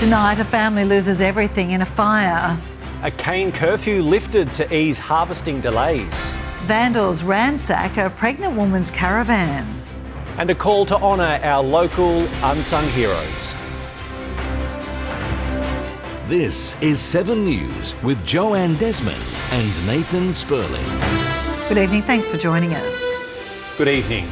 Tonight, a family loses everything in a fire. A cane curfew lifted to ease harvesting delays. Vandals ransack a pregnant woman's caravan. And a call to honour our local unsung heroes. This is 7 News with Joanne, Desmond and Nathan Spurling. Good evening, thanks for joining us. Good evening.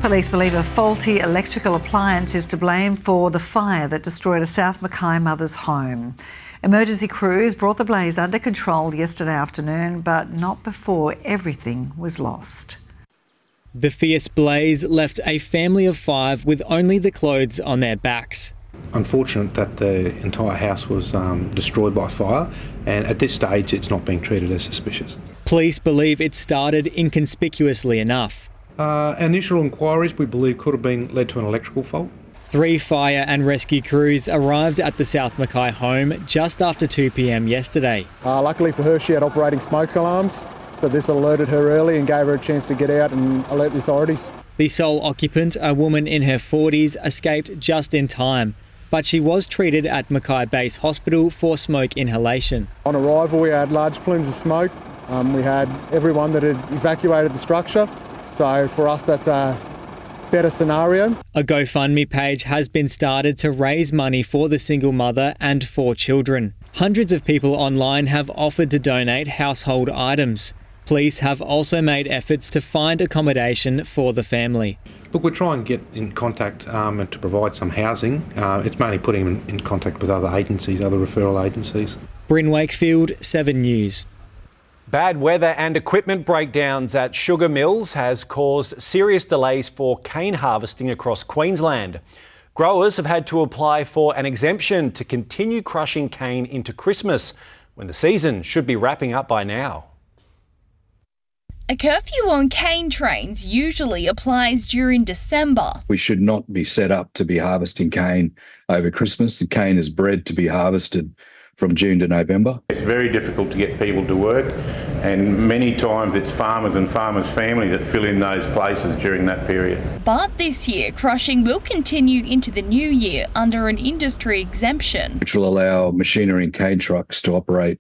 Police believe a faulty electrical appliance is to blame for the fire that destroyed a South Mackay mother's home. Emergency crews brought the blaze under control yesterday afternoon, but not before everything was lost. The fierce blaze left a family of 5 with only the clothes on their backs. Unfortunate that the entire house was destroyed by fire, and at this stage it's not being treated as suspicious. Police believe it started inconspicuously enough. Initial inquiries we believe could have been led to an electrical fault. 3 fire and rescue crews arrived at the South Mackay home just after 2 p.m. yesterday. Luckily for her, she had operating smoke alarms, so this alerted her early and gave her a chance to get out and alert the authorities. The sole occupant, a woman in her 40s, escaped just in time, but she was treated at Mackay Base Hospital for smoke inhalation. On arrival, we had large plumes of smoke. We had everyone that had evacuated the structure. So for us, that's a better scenario. A GoFundMe page has been started to raise money for the single mother and 4 children. Hundreds of people online have offered to donate household items. Police have also made efforts to find accommodation for the family. Look, we're trying to get in contact and to provide some housing. It's mainly putting them in contact with other agencies, other referral agencies. Bryn Wakefield, 7 News. Bad weather and equipment breakdowns at sugar mills has caused serious delays for cane harvesting across Queensland. Growers have had to apply for an exemption to continue crushing cane into Christmas, when the season should be wrapping up by now. A curfew on cane trains usually applies during December. We should not be set up to be harvesting cane over Christmas. The cane is bred to be harvested from June to November. It's very difficult to get people to work, and many times it's farmers and farmers' family that fill in those places during that period. But this year, crushing will continue into the new year under an industry exemption, which will allow machinery and cane trucks to operate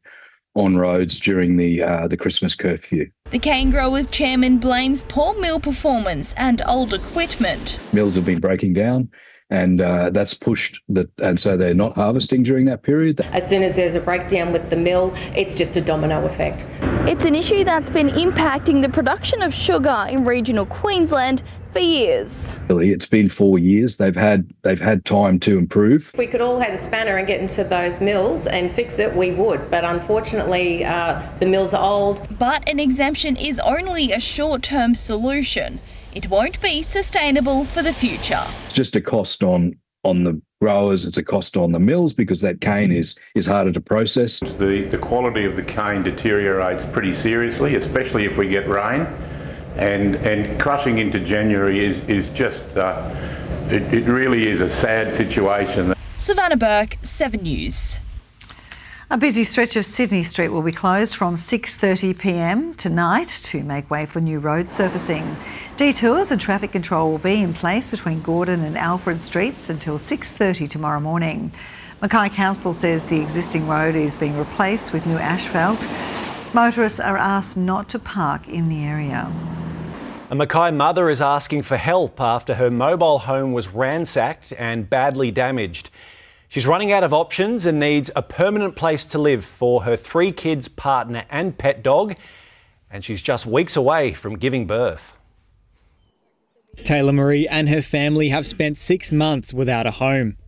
on roads during the Christmas curfew. The cane growers chairman blames poor mill performance and old equipment. Mills have been breaking down, and that's pushed and so they're not harvesting during that period. As soon as there's a breakdown with the mill, it's just a domino effect. It's an issue that's been impacting the production of sugar in regional Queensland for years. It's been 4 years. They've had time to improve. If we could all have a spanner and get into those mills and fix it, we would. But unfortunately, the mills are old. But an exemption is only a short-term solution. It won't be sustainable for the future. It's just a cost on the growers, it's a cost on the mills because that cane is harder to process. The quality of the cane deteriorates pretty seriously, especially if we get rain. And crushing into January is just, it really is a sad situation. Savannah Burke, 7 News. A busy stretch of Sydney Street will be closed from 6:30 p.m. tonight to make way for new road surfacing. Detours and traffic control will be in place between Gordon and Alfred Streets until 6:30 tomorrow morning. Mackay Council says the existing road is being replaced with new asphalt. Motorists are asked not to park in the area. A Mackay mother is asking for help after her mobile home was ransacked and badly damaged. She's running out of options and needs a permanent place to live for her 3 kids, partner and pet dog, and she's just weeks away from giving birth. Taylor Marie and her family have spent 6 months without a home.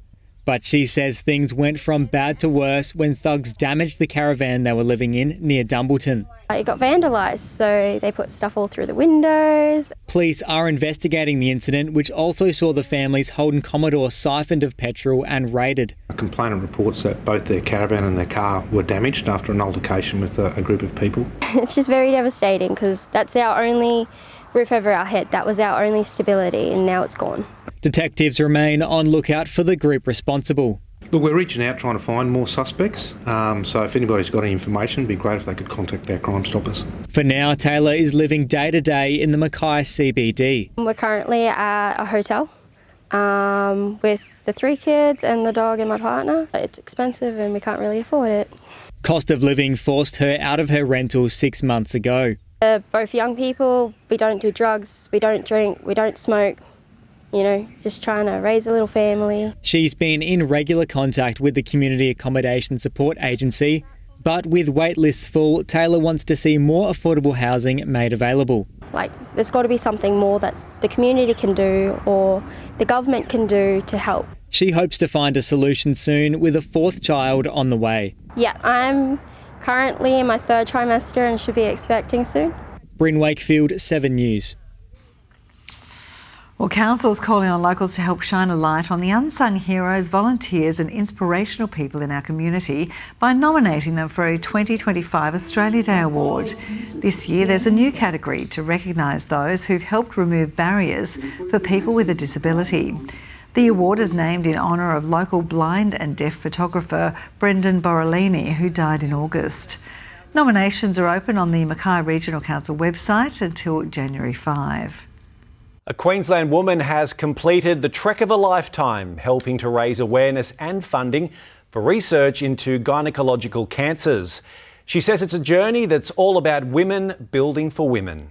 But she says things went from bad to worse when thugs damaged the caravan they were living in near Dumbleton. It got vandalised, so they put stuff all through the windows. Police are investigating the incident, which also saw the family's Holden Commodore siphoned of petrol and raided. A complainant reports that both their caravan and their car were damaged after an altercation with a group of people. It's just very devastating because that's our only roof over our head. That was our only stability, and now it's gone. Detectives remain on lookout for the group responsible. Look, we're reaching out trying to find more suspects, so if anybody's got any information, it'd be great if they could contact our Crime Stoppers. For now, Taylor is living day to day in the Mackay CBD. We're currently at a hotel with the 3 kids and the dog and my partner. It's expensive and we can't really afford it. Cost of living forced her out of her rental 6 months ago. We're both young people, we don't do drugs, we don't drink, we don't smoke, just trying to raise a little family. She's been in regular contact with the Community Accommodation Support Agency, but with wait lists full, Taylor wants to see more affordable housing made available. There's got to be something more that the community can do or the government can do to help. She hopes to find a solution soon with a 4th child on the way. Yeah, I'm currently in my 3rd trimester and should be expecting soon. Bryn Wakefield, 7 News. Well, council's calling on locals to help shine a light on the unsung heroes, volunteers and inspirational people in our community by nominating them for a 2025 Australia Day Award. This year there's a new category to recognise those who've helped remove barriers for people with a disability. The award is named in honour of local blind and deaf photographer Brendan Borrellini, who died in August. Nominations are open on the Mackay Regional Council website until January 5. A Queensland woman has completed the trek of a lifetime, helping to raise awareness and funding for research into gynecological cancers. She says it's a journey that's all about women building for women.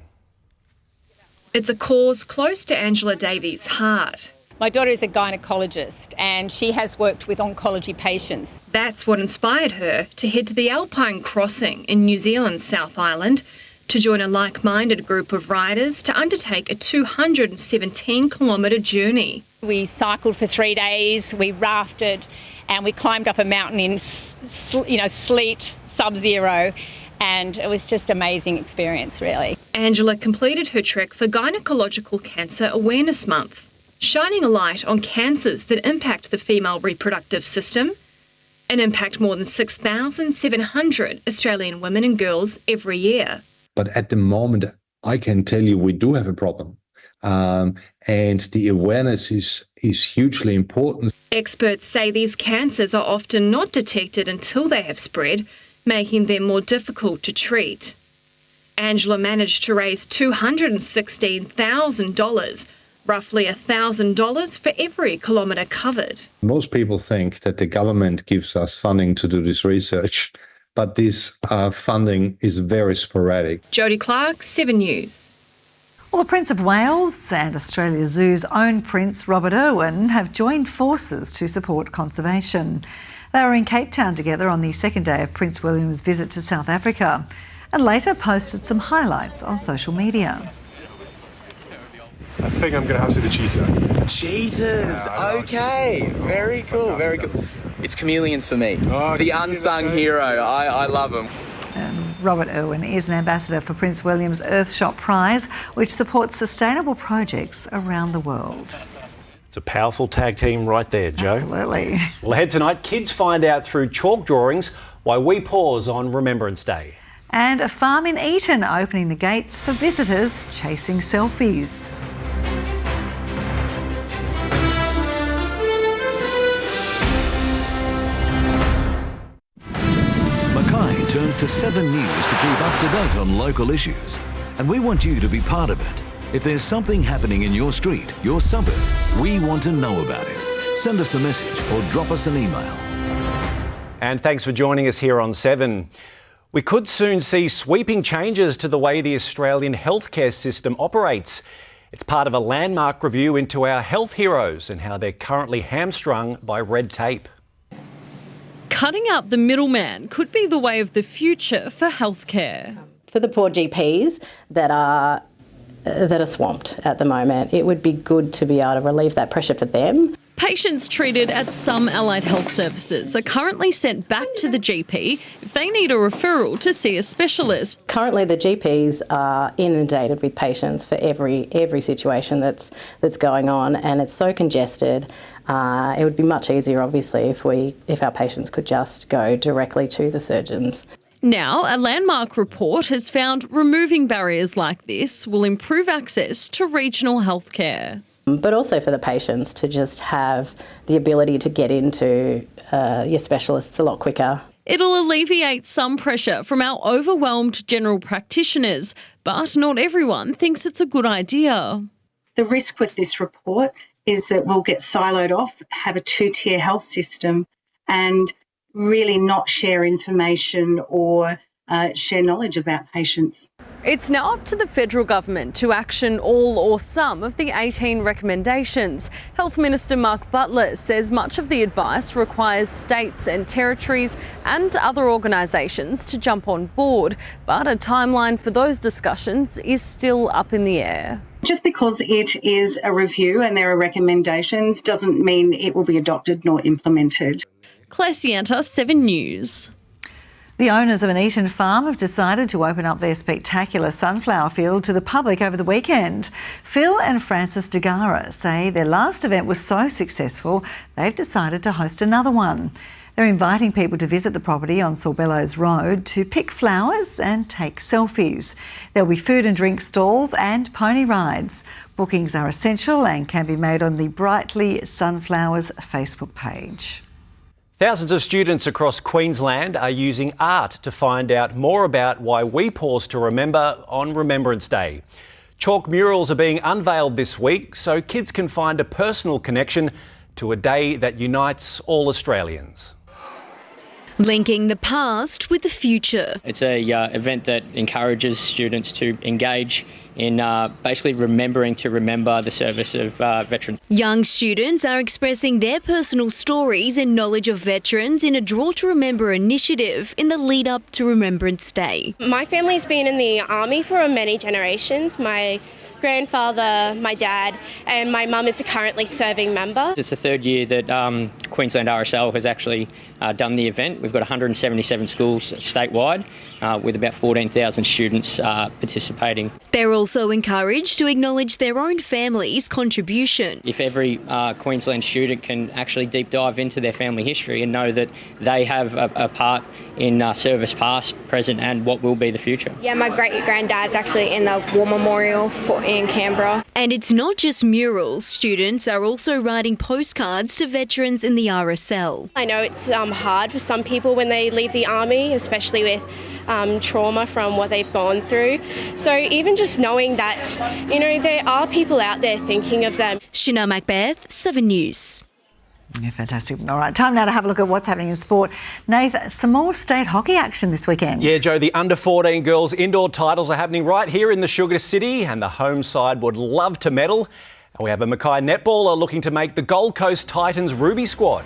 It's a cause close to Angela Davies' heart. My daughter is a gynaecologist and she has worked with oncology patients. That's what inspired her to head to the Alpine Crossing in New Zealand's South Island to join a like-minded group of riders to undertake a 217-kilometre journey. We cycled for 3 days, we rafted and we climbed up a mountain in sleet, sub-zero, and it was just an amazing experience, really. Angela completed her trek for Gynecological Cancer Awareness Month, shining a light on cancers that impact the female reproductive system and impact more than 6,700 Australian women and girls every year. But at the moment, I can tell you we do have a problem. And the awareness is hugely important. Experts say these cancers are often not detected until they have spread, making them more difficult to treat. Angela managed to raise $216,000, roughly $1,000 for every kilometre covered. Most people think that the government gives us funding to do this research, but this funding is very sporadic. Jodie Clark, 7 News. Well, the Prince of Wales and Australia Zoo's own Prince Robert Irwin have joined forces to support conservation. They were in Cape Town together on the 2nd day of Prince William's visit to South Africa and later posted some highlights on social media. I think I'm going to have to do the cheetah. Cheetahs, okay. Very cool, very cool. It's chameleons for me. Oh, the unsung hero, I love them. Robert Irwin is an ambassador for Prince William's Earthshot Prize, which supports sustainable projects around the world. It's a powerful tag team right there, Jo. Absolutely. Well, ahead tonight, kids find out through chalk drawings why we pause on Remembrance Day. And a farm in Eton opening the gates for visitors chasing selfies. Mackay turns to 7 News to keep up to date on local issues. And we want you to be part of it. If there's something happening in your street, your suburb, we want to know about it. Send us a message or drop us an email. And thanks for joining us here on 7. We could soon see sweeping changes to the way the Australian healthcare system operates. It's part of a landmark review into our health heroes and how they're currently hamstrung by red tape. Cutting out the middleman could be the way of the future for healthcare. For the poor GPs that are swamped at the moment, it would be good to be able to relieve that pressure for them. Patients treated at some allied health services are currently sent back to the GP if they need a referral to see a specialist. Currently, the GPs are inundated with patients for every situation that's going on, and it's so congested. It would be much easier, obviously, if our patients could just go directly to the surgeons. Now, a landmark report has found removing barriers like this will improve access to regional healthcare. But also for the patients to just have the ability to get into your specialists a lot quicker. It'll alleviate some pressure from our overwhelmed general practitioners, but not everyone thinks it's a good idea. The risk with this report is that we'll get siloed off, have a two-tier health system, and really not share information or share knowledge about patients. It's now up to the federal government to action all or some of the 18 recommendations. Health Minister Mark Butler says much of the advice requires states and territories and other organisations to jump on board, but a timeline for those discussions is still up in the air. Just because it is a review and there are recommendations doesn't mean it will be adopted nor implemented. Claire Sienta, 7 News. The owners of an Eaton farm have decided to open up their spectacular sunflower field to the public over the weekend. Phil and Francis DeGara say their last event was so successful, they've decided to host another one. They're inviting people to visit the property on Sorbellows Road to pick flowers and take selfies. There'll be food and drink stalls and pony rides. Bookings are essential and can be made on the Brightly Sunflowers Facebook page. Thousands of students across Queensland are using art to find out more about why we pause to remember on Remembrance Day. Chalk murals are being unveiled this week so kids can find a personal connection to a day that unites all Australians. Linking the past with the future. It's a event that encourages students to engage in basically remembering to remember the service of veterans. Young students are expressing their personal stories and knowledge of veterans in a Draw to Remember initiative in the lead up to Remembrance Day. My family's been in the army for many generations. My grandfather, my dad, and my mum is a currently serving member. It's the third year that Queensland RSL has actually done the event. We've got 177 schools statewide with about 14,000 students participating. They're also encouraged to acknowledge their own family's contribution. If every Queensland student can actually deep dive into their family history and know that they have a part in service past, present and what will be the future. Yeah, my great-granddad's actually in the War Memorial in Canberra. And it's not just murals. Students are also writing postcards to veterans in the RSL. I know it's hard for some people when they leave the army, especially with trauma from what they've gone through. So even just knowing that, there are people out there thinking of them. Shina Macbeth, 7 News. Yeah, fantastic. All right, time now to have a look at what's happening in sport. Nath, some more state hockey action this weekend. Yeah, Joe, the under-14 girls indoor titles are happening right here in the Sugar City and the home side would love to medal. And we have a Mackay netballer looking to make the Gold Coast Titans Ruby squad.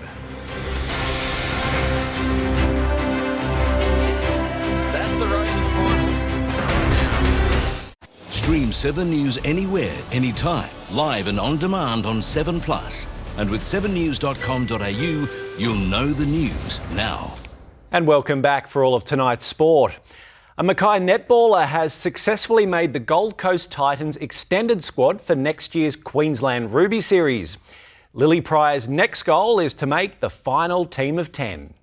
Stream 7 News anywhere, anytime, live and on demand on 7+. And with 7news.com.au, you'll know the news now. And welcome back for all of tonight's sport. A Mackay netballer has successfully made the Gold Coast Titans extended squad for next year's Queensland Ruby Series. Lily Pryor's next goal is to make the final team of 10.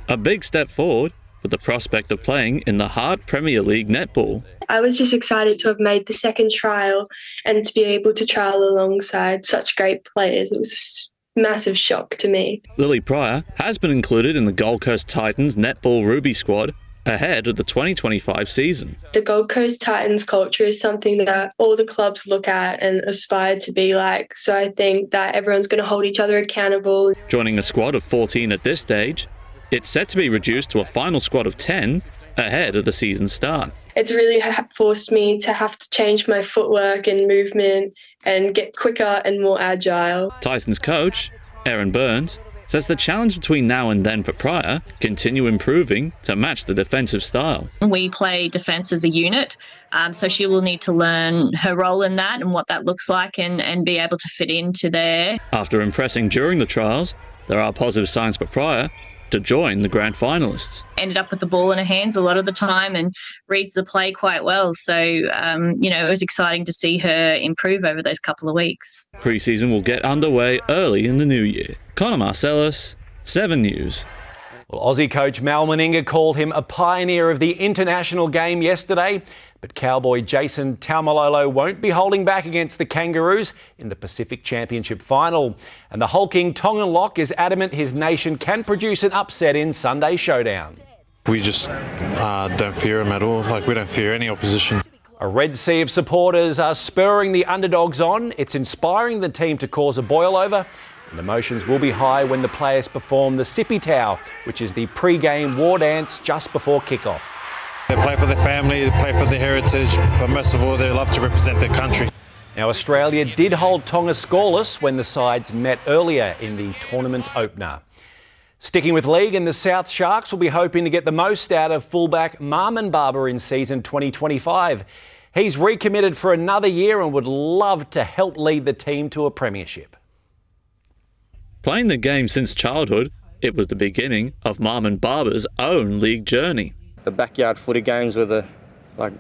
A big step forward with the prospect of playing in the hard Premier League netball. I was just excited to have made the second trial and to be able to trial alongside such great players. It was a massive shock to me. Lily Pryor has been included in the Gold Coast Titans netball Ruby squad ahead of the 2025 season. The Gold Coast Titans culture is something that all the clubs look at and aspire to be like, so I think that everyone's going to hold each other accountable. Joining a squad of 14 at this stage, it's set to be reduced to a final squad of 10 ahead of the season start. It's really forced me to have to change my footwork and movement and get quicker and more agile. Titans coach, Aaron Burns, says the challenge between now and then for Pryor continue improving to match the defensive style. We play defence as a unit, so she will need to learn her role in that and what that looks like and be able to fit into there. After impressing during the trials, there are positive signs for Pryor to join the grand finalists. Ended up with the ball in her hands a lot of the time and reads the play quite well. So, it was exciting to see her improve over those couple of weeks. Pre-season will get underway early in the new year. Connor Marcellus, 7 News. Well, Aussie coach Mal Meninga called him a pioneer of the international game yesterday, but Cowboy Jason Taumalolo won't be holding back against the Kangaroos in the Pacific Championship final. And the hulking Tongan lock is adamant his nation can produce an upset in Sunday's showdown. We just don't fear him at all. We don't fear any opposition. A red sea of supporters are spurring the underdogs on. It's inspiring the team to cause a boil over, and emotions will be high when the players perform the Sippy Tau, which is the pre-game war dance just before kick-off. They play for their family, they play for their heritage, but most of all they love to represent their country. Now, Australia did hold Tonga scoreless when the sides met earlier in the tournament opener. Sticking with league, and the South Sharks will be hoping to get the most out of fullback Marman Barber in season 2025. He's recommitted for another year and would love to help lead the team to a premiership. Playing the game since childhood, it was the beginning of Marman Barber's own league journey. The backyard footy games were the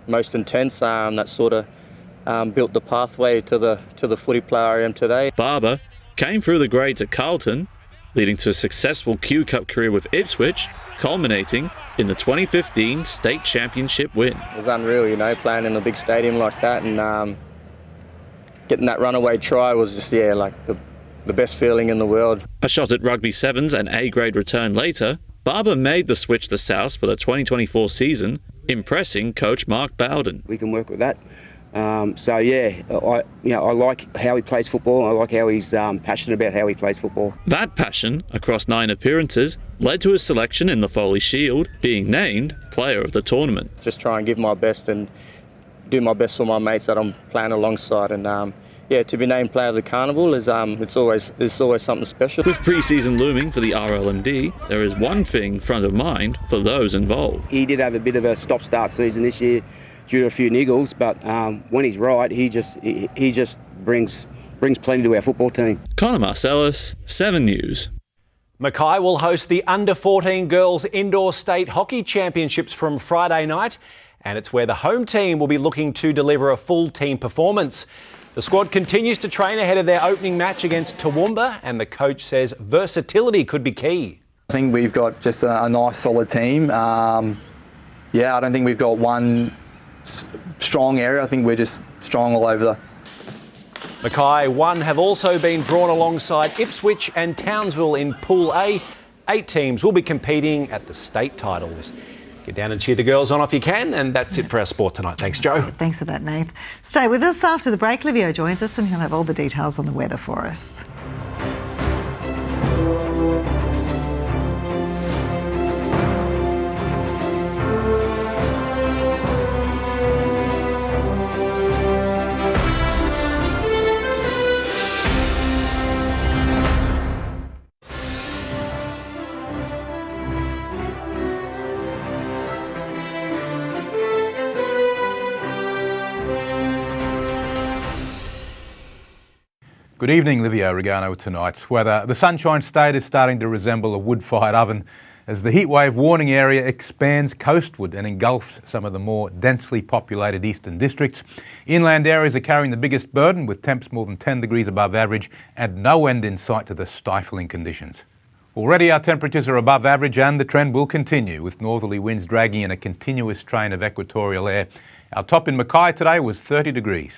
most intense. That sort of built the pathway to the footy player I am today. Barber came through the grades at Carlton, leading to a successful Q Cup career with Ipswich, culminating in the 2015 state championship win. It was unreal, playing in a big stadium like that, and getting that runaway try was just, the best feeling in the world. A shot at rugby sevens and A-grade return later, Barber made the switch to South for the 2024 season, impressing coach Mark Bowden. We can work with that. I like how he plays football. I like how he's passionate about how he plays football. That passion, across 9 appearances, led to his selection in the Foley Shield, being named player of the tournament. Just try and give my best and do my best for my mates that I'm playing alongside, and to be named player of the carnival is it's always something special. With pre-season looming for the RLMD, there is one thing front of mind for those involved. He did have a bit of a stop-start season this year due to a few niggles, but when he's right, he just brings plenty to our football team. Connor Marcellus, 7 News. Mackay will host the Under-14 Girls Indoor State Hockey Championships from Friday night, and it's where the home team will be looking to deliver a full team performance. The squad continues to train ahead of their opening match against Toowoomba, and the coach says versatility could be key. I think we've got just a nice solid team. I don't think we've got one strong area. I think we're just strong all over. Mackay 1 have also been drawn alongside Ipswich and Townsville in Pool A. 8 teams will be competing at the state titles. Get down and cheer the girls on if you can, and that's it for our sport tonight. Thanks, Joe. Thanks for that, Nath. Stay with us after the break. Livio joins us and he'll have all the details on the weather for us. Good evening, Livio. Regano with tonight's weather. The Sunshine State is starting to resemble a wood-fired oven as the heatwave warning area expands coastward and engulfs some of the more densely populated eastern districts. Inland areas are carrying the biggest burden, with temps more than 10 degrees above average and no end in sight to the stifling conditions. Already our temperatures are above average, and the trend will continue, with northerly winds dragging in a continuous train of equatorial air. Our top in Mackay today was 30 degrees.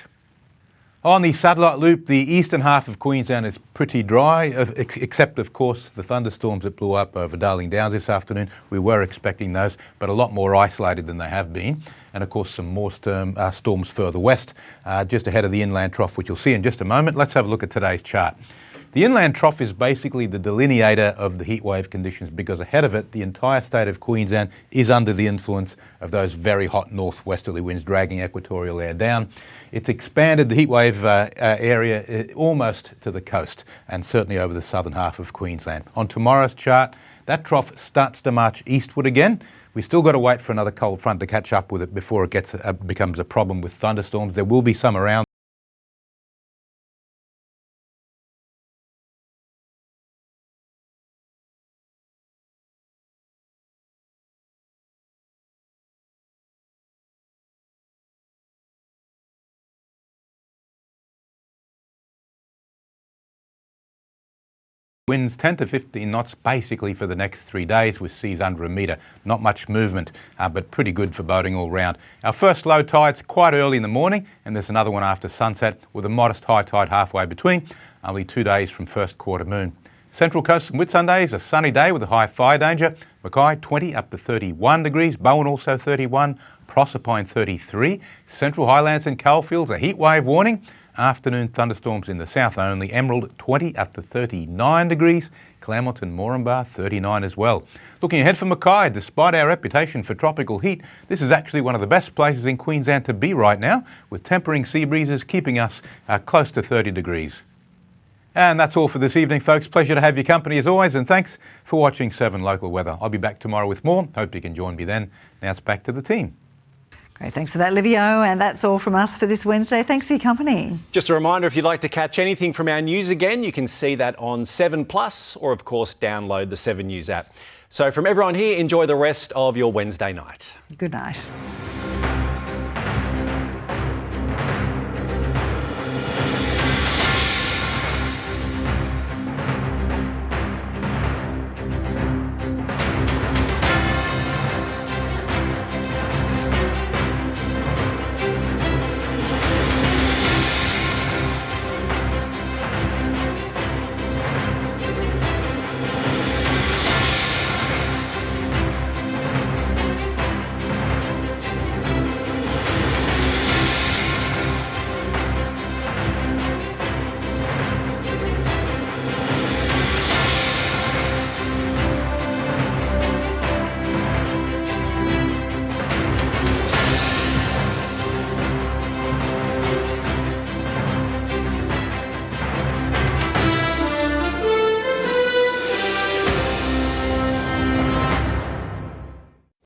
On the satellite loop, the eastern half of Queensland is pretty dry, except, of course, the thunderstorms that blew up over Darling Downs this afternoon. We were expecting those, but a lot more isolated than they have been. And, of course, some more storms further west, just ahead of the inland trough, which you'll see in just a moment. Let's have a look at today's chart. The inland trough is basically the delineator of the heatwave conditions, because ahead of it, the entire state of Queensland is under the influence of those very hot northwesterly winds dragging equatorial air down. It's expanded the heatwave area almost to the coast, and certainly over the southern half of Queensland. On tomorrow's chart, that trough starts to march eastward again. We still got to wait for another cold front to catch up with it before it becomes a problem with thunderstorms. There will be some around. Winds 10 to 15 knots basically for the next 3 days, with seas under a metre. Not much movement, but pretty good for boating all round. Our first low tide's quite early in the morning, and there's another one after sunset, with a modest high tide halfway between, only 2 days from first quarter moon. Central Coast and Whitsundays, a sunny day with a high fire danger. Mackay 20 up to 31 degrees. Bowen also 31. Proserpine 33. Central Highlands and Coalfields, a heat wave warning. Afternoon thunderstorms in the south only. Emerald 20 up to 39 degrees. Claremont and Moranbah 39 as well. Looking ahead for Mackay, despite our reputation for tropical heat, this is actually one of the best places in Queensland to be right now, with tempering sea breezes keeping us close to 30 degrees. And that's all for this evening, folks. Pleasure to have your company as always, and thanks for watching 7 Local Weather. I'll be back tomorrow with more. Hope you can join me then. Now it's back to the team. Great, thanks for that, Livio. And that's all from us for this Wednesday. Thanks for your company. Just a reminder, if you'd like to catch anything from our news again, you can see that on 7plus, or of course download the 7 News app. So from everyone here, enjoy the rest of your Wednesday night. Good night.